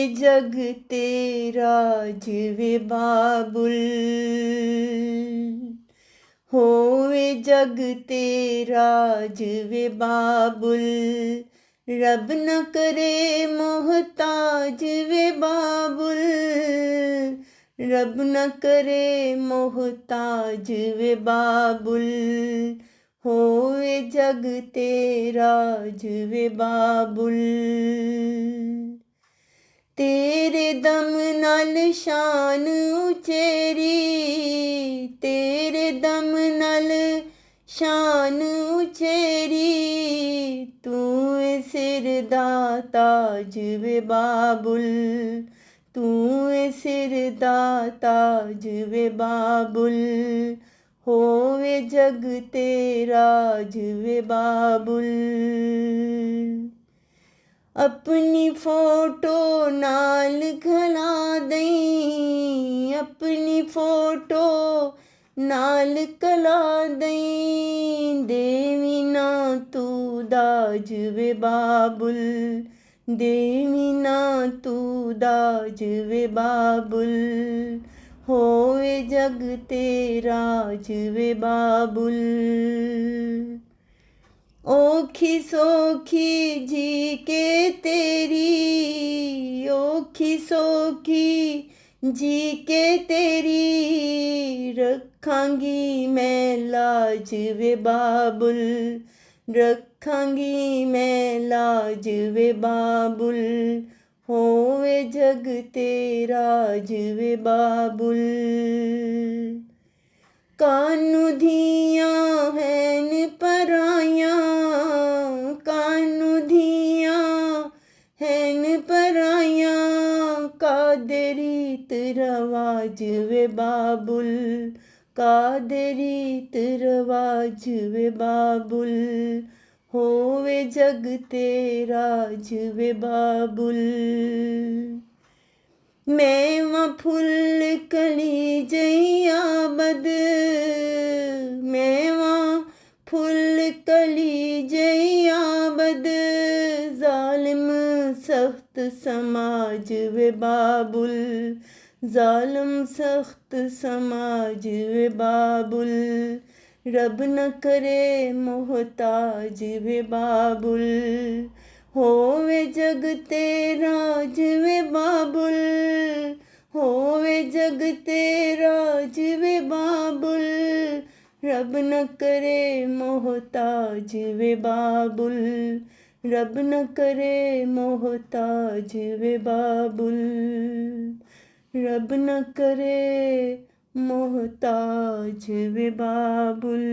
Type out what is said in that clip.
जग तेरा जिवे बाबुल, होवे जग तेरा जिवे बाबुल। रब न करे मोहताज वे बाबुल, रब न करे मोहताज वे बाबुल। होवे जग तेरा जिवे बाबुल। तेरे दम नाल शान उचेरी, तेरे दम नाल शान उचेरी। तू सिर दा ताज वे बाबुल, तू सिर दा ताज वे बाबुल। होवे जग तेरा जिवे बाबुल। अपनी फोटो नाल खला दई, अपनी फोटो नाल कला दई। देवी ना तू दाज वे बाबुल, देवी ना तू दाज वे बाबुल। होवे जग तेरा जिवे बाबुल। औखी सौखी जी के तेरी, औखी सौखी जी के तेरी। रखांगी मैं लाज वे बाबुल, रखांगी मैं लाज वे बाबुल। होवे जग तेरा जिवे बाबुल। कानू धियां हैन परायां, कानू धियां हैन परायां। कादरीत रवाज वे बाबुल, कादरीत रवाज वे बाबुल। होवे जग तेरा जिवे बाबुल। मैं फुल कली जइया बद, मैं फुल कली जइया बद। जालिम सख्त समाज वे बाबुल, जालिम सख्त समाज वे बाबुल। रब न करे मोहताज वे बाबुल। होवे जग तेरा जिवे बाबुल, होवे जग तेरा जिवे बाबुल। रब न करे मोहताज वे बाबुल, रब न करे मोहताज वे बाबुल। रब न करे मोहताज वे बाबुल।